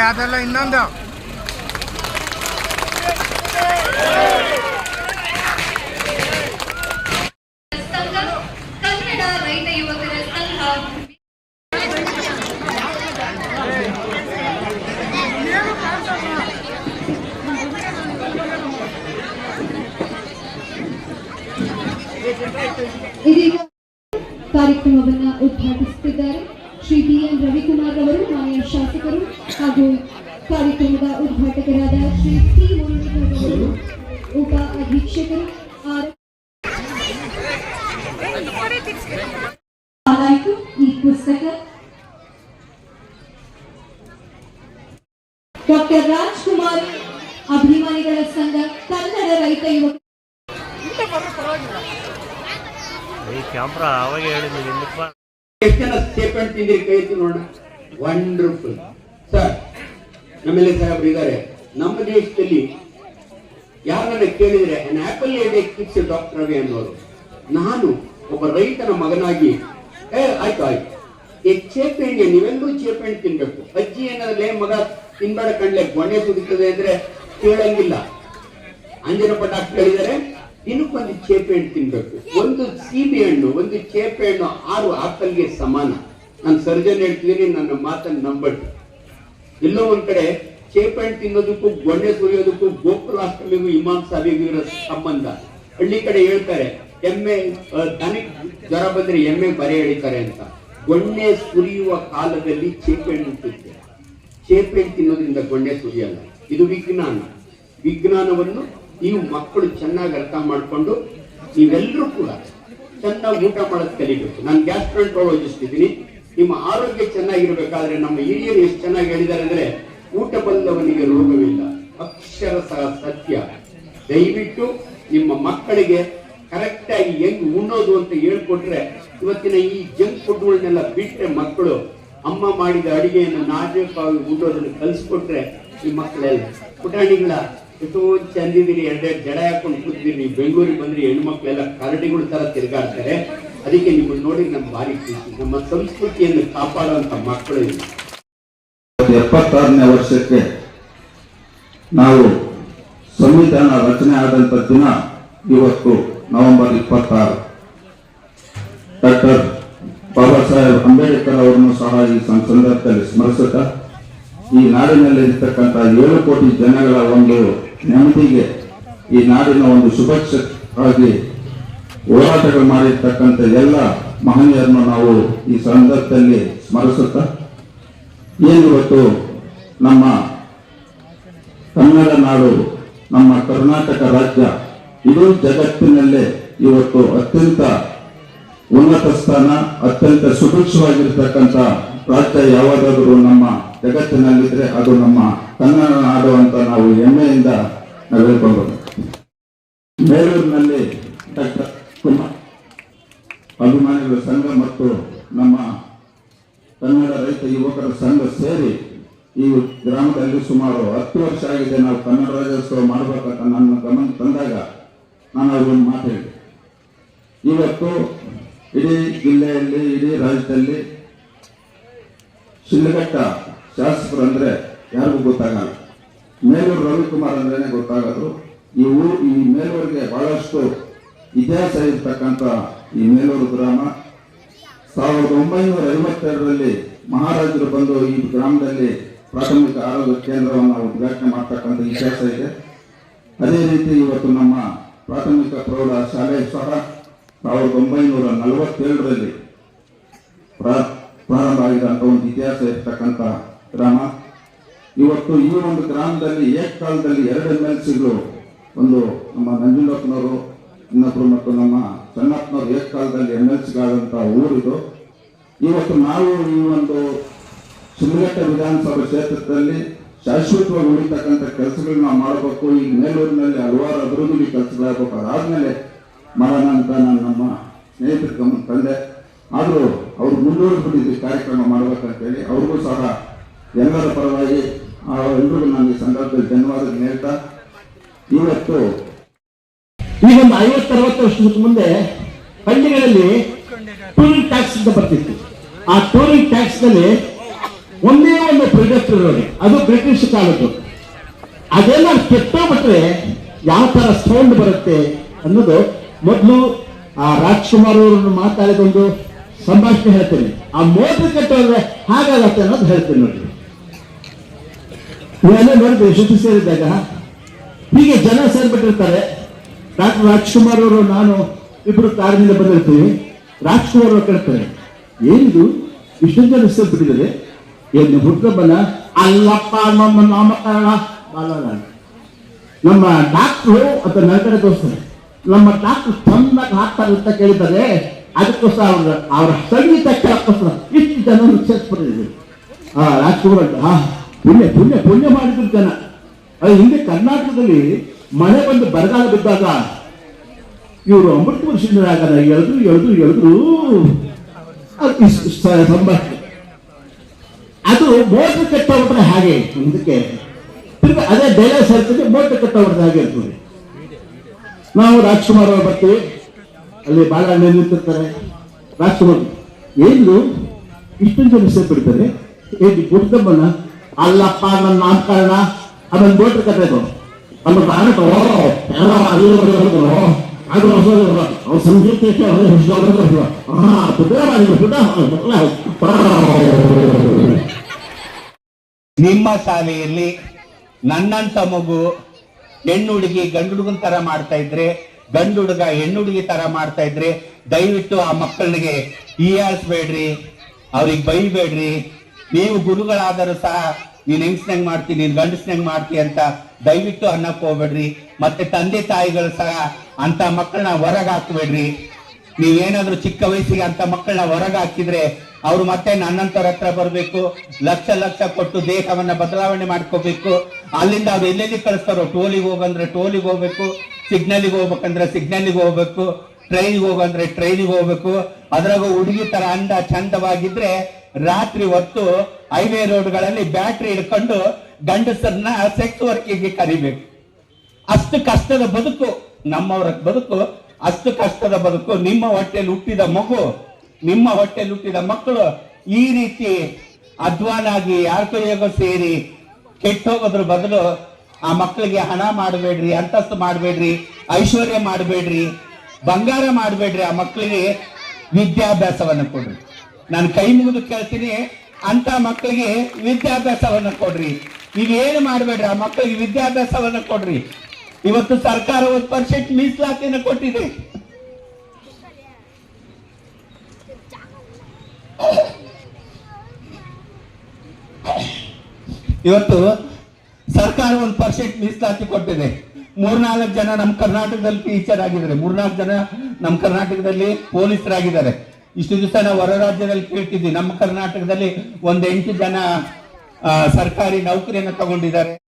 ಅದೆಲ್ಲ ಇನ್ನೊಂದು ಕನ್ನಡ ರೈತ ಯುವಕರ ಸಂಘ ಇದೀಗ ಕಾರ್ಯಕ್ರಮವನ್ನು ಉದ್ಘಾಟಿಸುತ್ತಿದ್ದಾರೆ ಶ್ರೀ ಬಿಎನ್ ರವಿಕುಮಾರ್ ಅವರು, ಮಾನ್ಯ ಶಾಸಕರು ಹಾಗೂ ಕಾರ್ಯಕ್ರಮದ ಉದ್ಘಾಟಕರಾದ ಶ್ರೀ ಸಿ ಮುರುಳೀಧರ್ ಅವರು, ಉಪ ಅಧೀಕ್ಷಕರು ಈ ಪುಸ್ತಕ ಡಾಕ್ಟರ್ ರಾಜ್ಕುಮಾರ್ ಅಭಿಮಾನಿಗಳ ಸಂಘ ಕನ್ನಡ ರೈತ ಯುವಕ ಎಷ್ಟು ಜನ ಸ್ಟೇಟ್ಮೆಂಟ್ ತಿಂದಿರಿ ಕೈ ಎತ್ತಿ ನೋಡೋಣ. Wonderful sir. ನಮ್ಮೆಲ್ಲ ಸಾಹೇಬ್ರು ಇದ್ದಾರೆ. ನಮ್ಮ ದೇಶದಲ್ಲಿ ಯಾರನ್ನ ಕೇಳಿದ್ರೆ an apple a day keeps doctor Ravi ಅನ್ನೋರು. ನಾನು ಒಬ್ಬ ರೈತನ ಮಗನಾಗಿ ಆಯ್ತು ಈ ಚೇಪೆ ಹಣ್ಣೆ ನೀವೆಲ್ಲರೂ ಚೇಪೆ ಹಣ್ಣು ತಿನ್ಬೇಕು. ಅಜ್ಜಿ ಏನಾದ್ರೆ ಮಗ ತಿನ್ಬೇಡ ಕಣ್ಲೆ ಗೊಣ್ಣೆ ಸುಡುತ್ತದೆ ಅಂದ್ರೆ ಕೇಳಂಗಿಲ್ಲ. ಅಂಜನಪ್ಪ ಡಾಕ್ಟರ್ ಹೇಳಿದ್ದಾರೆ ದಿನಕ್ಕೊಂದು ಚೇಪೆ ಹಣ್ಣು ತಿನ್ಬೇಕು. ಒಂದು ಸೀಬೆ ಹಣ್ಣು, ಒಂದು ಚೇಪೆ ಹಣ್ಣು 6 ಆಪಲ್ಗೆ ಸಮಾನ. ನಾನು ಸರ್ಜನ್ ಹೇಳ್ತಿದ್ದೀನಿ, ನನ್ನ ಮಾತನ್ನು ನಂಬಟ್ಟು. ಎಲ್ಲೋ ಒಂದ್ ಕಡೆ ಚೇಪೆ ಹಣ್ಣು ತಿನ್ನೋದಕ್ಕೂ ಗೊಣ್ಣೆ ಸುರಿಯೋದಕ್ಕೂ ಗೋಕುಲಾಷ್ಟಮಿಗೂ ಇಮಾಮ್ ಸಾಹಿಬಿಗೂ ಇರೋ ಸಂಬಂಧ. ಹಳ್ಳಿ ಕಡೆ ಹೇಳ್ತಾರೆ ಎಮ್ಮೆ ದನಕ್ಕೆ ಜ್ವರ ಬಂದ್ರೆ ಎಮ್ಮೆ ಬರೆ ಎಳಿತಾರೆ ಅಂತ. ಗೊಣ್ಣೆ ಸುರಿಯುವ ಕಾಲದಲ್ಲಿ ಚೇಪೆ ಹಣ್ಣು ತಿಂತೆ. ಚೇಪೆ ಹಣ್ಣು ತಿನ್ನೋದ್ರಿಂದ ಗೊಣ್ಣೆ ಸುರಿಯಲ್ಲ. ಇದು ವಿಜ್ಞಾನ. ವಿಜ್ಞಾನವನ್ನು ನೀವು ಮಕ್ಕಳು ಚೆನ್ನಾಗಿ ಅರ್ಥ ಮಾಡಿಕೊಂಡು ನೀವೆಲ್ಲರೂ ಕೂಡ ಚೆನ್ನಾಗಿ ಊಟ ಮಾಡೋದು ಕಲಿಬೇಕು. ನಾನು ಗ್ಯಾಸ್ಟ್ರೋಂಟ್ರಾಲಜಿಸ್ಟ್ ಇದ್ದೀನಿ. ನಿಮ್ಮ ಆರೋಗ್ಯ ಚೆನ್ನಾಗಿರ್ಬೇಕಾದ್ರೆ ನಮ್ಮ ಹಿರಿಯರು ಎಷ್ಟು ಚೆನ್ನಾಗಿ ಹೇಳಿದ್ದಾರೆ ಅಂದ್ರೆ ಊಟ ಬಲ್ಲವನಿಗೆ ರೋಗವಿಲ್ಲ. ಅಕ್ಷರಶಃ ಸತ್ಯ. ದಯವಿಟ್ಟು ನಿಮ್ಮ ಮಕ್ಕಳಿಗೆ ಕರೆಕ್ಟ್ ಆಗಿ ಹೆಂಗ್ ಉಣ್ಣೋದು ಅಂತ ಹೇಳ್ಕೊಟ್ರೆ, ಇವತ್ತಿನ ಈ ಜಂಕ್ ಫುಡ್ಗಳನ್ನೆಲ್ಲ ಬಿಟ್ರೆ ಮಕ್ಕಳು ಅಮ್ಮ ಮಾಡಿದ ಅಡಿಗೆಯನ್ನು ನಾಜೂಕಾಗಿ ಉಣ್ಣೋದನ್ನು ಕಲಿಸ್ಕೊಟ್ರೆ ಈ ಮಕ್ಕಳೆಲ್ಲ ಪುಟಾಣಿಗಳ ಎಷ್ಟೋ ಚಂದಿದ್ದೀರಿ, 2 ಜಡ ಹಾಕೊಂಡು ಕೂತಿದ್ದೀರಿ. ನೀವು ಬೆಂಗಳೂರಿಗೆ ಬಂದ್ರೆ ಹೆಣ್ಮಕ್ಳೆಲ್ಲ ಕರಡಿಗಳ ತರ ತಿರುಗಾಡ್ತಾರೆ. ಅದಕ್ಕೆ ನಿಮ್ಮನ್ನು ನೋಡಿ ನಮ್ಮ ಭಾರಿ ಖುಷಿ. ನಮ್ಮ ಸಂಸ್ಕೃತಿಯನ್ನು ಕಾಪಾಡುವಂತ ಮಕ್ಕಳು. 76ನೇ ವರ್ಷಕ್ಕೆ ನಾವು ಸಂವಿಧಾನ ರಚನೆ ಆದಂತ ದಿನ ಇವತ್ತು ನವೆಂಬರ್ 26. ಡಾಕ್ಟರ್ ಬಾಬಾ ಸಾಹೇಬ್ ಅಂಬೇಡ್ಕರ್ ಅವರನ್ನು ಸಹ ಈ ಸಂದರ್ಭದಲ್ಲಿ ಸ್ಮರಿಸುತ್ತಾ ಈ ನಾಡಿನಲ್ಲಿ ಇರ್ತಕ್ಕಂಥ 7 ಕೋಟಿ ಜನಗಳ ಒಂದು ನೆಮ್ಮದಿಗೆ, ಈ ನಾಡಿನ ಒಂದು ಸುಭಕ್ಷವಾಗಿ ಹೋರಾಟಗಳು ಮಾಡಿರ್ತಕ್ಕಂಥ ಎಲ್ಲ ಮಹನೀಯರನ್ನು ನಾವು ಈ ಸಂದರ್ಭದಲ್ಲಿ ಸ್ಮರಿಸುತ್ತಾ, ಏನಿವತ್ತು ನಮ್ಮ ಕನ್ನಡ ನಾಡು, ನಮ್ಮ ಕರ್ನಾಟಕ ರಾಜ್ಯ ಇಡೀ ಜಗತ್ತಿನಲ್ಲೇ ಇವತ್ತು ಅತ್ಯಂತ ಉನ್ನತ ಸ್ಥಾನ, ಅತ್ಯಂತ ಸುಭಿಕ್ಷವಾಗಿರ್ತಕ್ಕಂಥ ರಾಜ್ಯ ಯಾವುದಾದರೂ ನಮ್ಮ ಜಗತ್ತಿನಲ್ಲಿದ್ರೆ ಅದು ನಮ್ಮ ಕನ್ನಡ ನಾಡು ಅಂತ ನಾವು ಹೆಮ್ಮೆಯಿಂದ ನಾವು ಹೇಳ್ಕೊಂಡು, ಮೇಲೂರಿನಲ್ಲಿ ಡಾಕ್ಟರ್ ಕುಮಾರ್ ಅಭಿಮಾನಿಗಳ ಸಂಘ ಮತ್ತು ನಮ್ಮ ಕನ್ನಡ ರೈತ ಯುವಕರ ಸಂಘ ಸೇರಿ ಈ ಗ್ರಾಮದಲ್ಲಿ ಸುಮಾರು 10 ವರ್ಷ ಆಗಿದೆ ನಾವು ಕನ್ನಡ ರಾಜ್ಯೋತ್ಸವ ಮಾಡಬೇಕಂತ ನನ್ನ ಗಮನ ತಂದಾಗ ನಾನು ಅವ್ರಿಗೊಂದು ಮಾತು ಹೇಳಿದೆ. ಇವತ್ತು ಇಡೀ ಜಿಲ್ಲೆಯಲ್ಲಿ, ಇಡೀ ರಾಜ್ಯದಲ್ಲಿ ಶಿಲ್ಘಟ್ಟ ಶಾಸಕರು ಅಂದ್ರೆ ಯಾರಿಗೂ ಗೊತ್ತಾಗಲ್ಲ. ಮೇಲೂರು ರವಿಕುಮಾರ್ ಅಂದ್ರೇನೆ ಗೊತ್ತಾಗೋದು. ಈ ಮೇಲೂರಿಗೆ ಬಹಳಷ್ಟು ಇತಿಹಾಸ ಇರ್ತಕ್ಕಂಥ ಈ ಮೇಲೂರು ಗ್ರಾಮ 1952ರಲ್ಲಿ ಮಹಾರಾಜರು ಬಂದು ಈ ಗ್ರಾಮದಲ್ಲಿ ಪ್ರಾಥಮಿಕ ಆರೋಗ್ಯ ಕೇಂದ್ರವನ್ನು ಉದ್ಘಾಟನೆ ಮಾಡ್ತಕ್ಕಂಥ ಇತಿಹಾಸ ಇದೆ. ಅದೇ ರೀತಿ ಇವತ್ತು ನಮ್ಮ ಪ್ರಾಥಮಿಕ ಪ್ರೌಢ ಶಾಲೆ ಸಹ 1947ರಲ್ಲಿ ಪ್ರಾರಂಭ ಆಗಿದಂಥ ಒಂದು ಇತಿಹಾಸ ಇರ್ತಕ್ಕಂಥ ಗ್ರಾಮ. ಇವತ್ತು ಈ ಒಂದು ಗ್ರಾಮದಲ್ಲಿ ಏಕಕಾಲದಲ್ಲಿ 2 MLCಗಳು, ಒಂದು ನಮ್ಮ ನಂಜುಂಡಪ್ಪನವರು ಇನ್ನೊಬ್ರು ಮತ್ತು ನಮ್ಮ ಚನ್ನಪ್ಪನವರು ಏಕಕಾಲದಲ್ಲಿ MLCಗಳಾದಂಥ ಊರಿದು. ಇವತ್ತು ನಾವು ಈ ಒಂದು ಶಿಲ್ಘಟ್ಟ ವಿಧಾನಸಭಾ ಕ್ಷೇತ್ರದಲ್ಲಿ ಶಾಶ್ವತವಾಗಿ ಉಳಿತಕ್ಕಂಥ ಕೆಲಸಗಳನ್ನ ನಾವು ಮಾಡಬೇಕು. ಈ ಮೇಲೂರಿನಲ್ಲಿ ಹಲವಾರು ಅಭಿವೃದ್ಧಿ ಕೆಲಸಗಳಾಗಬೇಕು. ಅದಾದ್ಮೇಲೆ ಮಾಡೋಣ ಅಂತ ನಾನು ನಮ್ಮ ಸ್ನೇಹಿತರ ಗಮನ ತಂದೆ. ಆದರೂ ಅವರು ಮುಂದುವರೆದ್ಬಿಟ್ಟಿದ್ವಿ ಕಾರ್ಯಕ್ರಮ ಮಾಡಬೇಕಂತೇಳಿ. ಅವ್ರಿಗೂ ಸಹ ಎಲ್ಲರ ಪರವಾಗಿ ಎಲ್ರಿಗೂ ನಾನು ಈ ಸಂದರ್ಭದಲ್ಲಿ ಧನ್ಯವಾದ ಹೇಳ್ತಾ, ಇವತ್ತು ಈಗ ಒಂದು 50-60 ವರ್ಷದ ಮುಂದೆ ಹಳ್ಳಿಗಳಲ್ಲಿ ಟೂರಿಸ್ಟ್ ಟ್ಯಾಕ್ಸ್ ಅಂತ ಬರ್ತಿತ್ತು. ಆ ಟೂರಿಂಗ್ ಟ್ಯಾಕ್ಸ್ ನಲ್ಲಿ ಒಂದೇ ಒಂದು ಪ್ರಾಡಕ್ಟ್ ಇರೋದು, ಅದು ಬ್ರಿಟಿಷ್ ಕಾಲದ್ದು. ಅದೆಲ್ಲ ಕೆಟ್ಟೋಗ್ಬಿಟ್ರೆ ಯಾವ ತರ ಸೌಂಡ್ ಬರುತ್ತೆ ಅನ್ನೋದು ಮೊದಲು ಆ ರಾಜ್ಕುಮಾರ್ ಅವರನ್ನು ಮಾತಾಡಿದ ಒಂದು ಸಂಭಾಷಣೆ ಹೇಳ್ತೇನೆ. ಆ ಮೋಟರ್ ಕೆಟ್ಟೋದ್ರೆ ಹಾಗಾಗತ್ತೆ ಅನ್ನೋದು ಹೇಳ್ತೇನೆ ನೋಡಿ. ಇವೆಲ್ಲ ನೋಡಿದ್ರೆ ಸುದ್ದಿ ಸೇರಿದಾಗ ಹೀಗೆ ಜನ ಸೇರ್ಬಿಟ್ಟಿರ್ತಾರೆ. ಡಾಕ್ಟರ್ ರಾಜ್ಕುಮಾರ್ ಅವರು ನಾನು ಇಬ್ರು ಕಾರಿನಿಂದ ಬಂದಿರ್ತೀವಿ. ರಾಜ್ಕುಮಾರ್ ಅವರು ಕೇಳ್ತಾರೆ, ಏನಿದು ಇಷ್ಟೊಂದು ಜನ ಸೇರ್ಬಿಟ್ಟಿದ್ದಾರೆ, ಏನು ಹುಟ್ಟಬಲ್ಲ? ಅಲ್ಲಪ್ಪ ನಮ್ಮ ನಾಮಕರಣ ಬಾಲರಾಣ. ನಮ್ಮ ಡಾಕ್ಟ್ರು ಅಂತ ನನ್ನ ಕಡೆ ತೋರಿಸ್ತಾರೆ. ನಮ್ಮ ಡಾಕ್ಟರ್ ಚೆನ್ನಾಗಿ ಹಾಕ್ತಾರೆ ಅಂತ ಕೇಳಿದ್ದಾರೆ. ಅದಕ್ಕೋಸ್ಕರ ಅವರ ಸಂಗೀತ ಕೇಳಕ್ಕೋಸ್ಕರ ಇಷ್ಟು ಜನ ಸೇರಿಸ್ಬಿಟ್ಟಿದ್ದೀವಿ. ರಾಜ್ಕುಮಾರ್ ಪುಣ್ಯ ಪುಣ್ಯ ಪುಣ್ಯ ಮಾಡಿದ್ರು ಜನ. ಅದು ಹಿಂದೆ ಕರ್ನಾಟಕದಲ್ಲಿ ಮಳೆ ಬಂದು ಬರಗಾಲ ಬಿದ್ದಾಗ ಇವರು ಅಮೃತ ವರ್ಷರಾಗಲ್ಲ ಎಳೆದ್ರು ಸಂಭಾಷಣೆ. ಅದು ಮೋಟರ್ ಕೆಟ್ಟೋಗ್ಬಿಟ್ರೆ ಹಾಗೆ ಮುಂದಕ್ಕೆ ತಿರ್ಗಿ ಅದೇ ಡೈಲಾಗ್ಸ್ ಹೇಳ್ತೀವಿ. ಮೋಟರ್ ಕೆಟ್ಟೋಗ್ಬಿಟ್ರೆ ಹಾಗೆ ಇರ್ತದೆ. ನಾವು ರಾಜ್ಕುಮಾರ್ ಅವರು ಬರ್ತೀವಿ, ಅಲ್ಲಿ ಬಾಳೆಹಣ್ಣು ನಿಂತಿರ್ತಾರೆ. ರಾಜ್ಕುಮಾರ್ ಏನು ಇಷ್ಟೊಂದು ಜನ ಸೇರ್ಬಿಡ್ತಾರೆ, ಏನು ಗುಡ್ದಮ್ಮನ ಅಲ್ಲಪ್ಪ ನನ್ನ ನಾಮಕರಣ ಆಮೇಲೆ ಮೋಟರ್ ಕಟ್ಟೋದು ನಮ್ಮ ನಿಮ್ಮ ಶಾಲೆಯಲ್ಲಿ ನನ್ನಂತ ಮಗು ಹೆಣ್ಣು ಹುಡುಗಿ ಗಂಡು ಹುಡುಗನ ತರ ಮಾಡ್ತಾ ಇದ್ರೆ, ಗಂಡು ಹುಡುಗ ಹೆಣ್ಣು ಹುಡುಗಿ ತರ ಮಾಡ್ತಾ ಇದ್ರೆ ದಯವಿಟ್ಟು ಆ ಮಕ್ಕಳಿಗೆ ಹೀಯಾಳಿಸ್ಬೇಡ್ರಿ, ಅವ್ರಿಗೆ ಬೈಬೇಡ್ರಿ. ನೀವು ಗುರುಗಳಾದರೂ ಸಹ ನೀನ್ ಹೆಂಗಸ್ನಂಗ್ ಮಾಡ್ತಿ, ನೀನ್ ಗಂಡಸ್ನಂಗ್ ಮಾಡ್ತಿ ಅಂತ ದಯವಿಟ್ಟು ಅನ್ನಕ್ ಹೋಗ್ಬೇಡ್ರಿ. ಮತ್ತೆ ತಂದೆ ತಾಯಿಗಳು ಸಹ ಅಂತ ಮಕ್ಕಳನ್ನ ಹೊರಗೆ ಹಾಕ್ಬೇಡ್ರಿ. ನೀವೇನಾದ್ರೂ ಚಿಕ್ಕ ವಯಸ್ಸಿಗೆ ಅಂತ ಮಕ್ಕಳನ್ನ ಹೊರಗೆ ಹಾಕಿದ್ರೆ ಅವ್ರು ಮತ್ತೆ ನನ್ನಂತರ ಹತ್ರ ಬರ್ಬೇಕು, ಲಕ್ಷ ಲಕ್ಷ ಕೊಟ್ಟು ದೇಹವನ್ನ ಬದಲಾವಣೆ ಮಾಡ್ಕೋಬೇಕು. ಅಲ್ಲಿಂದ ಅವ್ರು ಎಲ್ಲೆಲ್ಲಿ ಕಳಿಸ್ತಾರೋ, ಟೋಲಿಗೆ ಹೋಗಂದ್ರೆ ಟೋಲಿಗೆ ಹೋಗ್ಬೇಕು, ಸಿಗ್ನಲ್ಗೆ ಹೋಗ್ಬೇಕಂದ್ರೆ ಸಿಗ್ನಲ್ಗೆ ಹೋಗ್ಬೇಕು, ಟ್ರೈನ್ಗೆ ಹೋಗಂದ್ರೆ ಟ್ರೈನಿಗೆ ಹೋಗ್ಬೇಕು. ಅದ್ರಾಗ ಹುಡುಗಿ ತರ ಅಂದ ಚಂದವಾಗಿದ್ರೆ ರಾತ್ರಿ ಹೊತ್ತು ಹೈವೇ ರೋಡ್ಗಳಲ್ಲಿ ಬ್ಯಾಟ್ರಿ ಹಿಡ್ಕೊಂಡು ಗಂಡಸರನ್ನ ಸೆಕ್ಸ್ ವರ್ಕಿಗೆ ಕರಿಬೇಕು. ಅಷ್ಟು ಕಷ್ಟದ ಬದುಕು ನಮ್ಮವರ ಬದುಕು, ಅಷ್ಟು ಕಷ್ಟದ ಬದುಕು. ನಿಮ್ಮ ಹೊಟ್ಟೆಯಲ್ಲಿ ಹುಟ್ಟಿದ ಮಗು, ನಿಮ್ಮ ಹೊಟ್ಟೆಯಲ್ಲಿ ಹುಟ್ಟಿದ ಮಕ್ಕಳು ಈ ರೀತಿ ಅಧ್ವಾನಾಗಿ ಯಾರ ಕೈಯಾಗೋ ಸೇರಿ ಕೆಟ್ಟೋಗೋದ್ರ ಬದಲು ಆ ಮಕ್ಕಳಿಗೆ ಹಣ ಮಾಡಬೇಡ್ರಿ, ಅಂತಸ್ತು ಮಾಡಬೇಡ್ರಿ, ಐಶ್ವರ್ಯ ಮಾಡಬೇಡ್ರಿ, ಬಂಗಾರ ಮಾಡಬೇಡ್ರಿ. ಆ ಮಕ್ಕಳಿಗೆ ವಿದ್ಯಾಭ್ಯಾಸವನ್ನ ಕೊಡ್ರಿ. ನಾನು ಕೈ ಮುಗಿದು ಕೇಳ್ತೀನಿ, ಅಂತ ಮಕ್ಕಳಿಗೆ ವಿದ್ಯಾಭ್ಯಾಸವನ್ನ ಕೊಡ್ರಿ. ನೀವೇನು ಮಾಡಬೇಡ್ರಿ, ಆ ಮಕ್ಕಳಿಗೆ ವಿದ್ಯಾಭ್ಯಾಸವನ್ನ ಕೊಡ್ರಿ. ಇವತ್ತು ಸರ್ಕಾರ 1% ಮೀಸಲಾತಿಯನ್ನು ಕೊಟ್ಟಿದೆ. ಇವತ್ತು ಸರ್ಕಾರ 1% ಮೀಸಲಾತಿ ಕೊಟ್ಟಿದೆ. 3-4 ಜನ ನಮ್ಮ ಕರ್ನಾಟಕದಲ್ಲಿ ಟೀಚರ್ ಆಗಿದ್ದಾರೆ, 3-4 ಜನ ನಮ್ಮ ಕರ್ನಾಟಕದಲ್ಲಿ ಪೊಲೀಸರಾಗಿದ್ದಾರೆ. ಇಷ್ಟು ದಿವಸ ನಾವು ಹೊರ ರಾಜ್ಯದಲ್ಲಿ ಕೇಳ್ತಿದ್ವಿ, ನಮ್ಮ ಕರ್ನಾಟಕದಲ್ಲಿ 8 ಜನ ಸರ್ಕಾರಿ ನೌಕರಿಯನ್ನು ತಗೊಂಡಿದ್ದಾರೆ.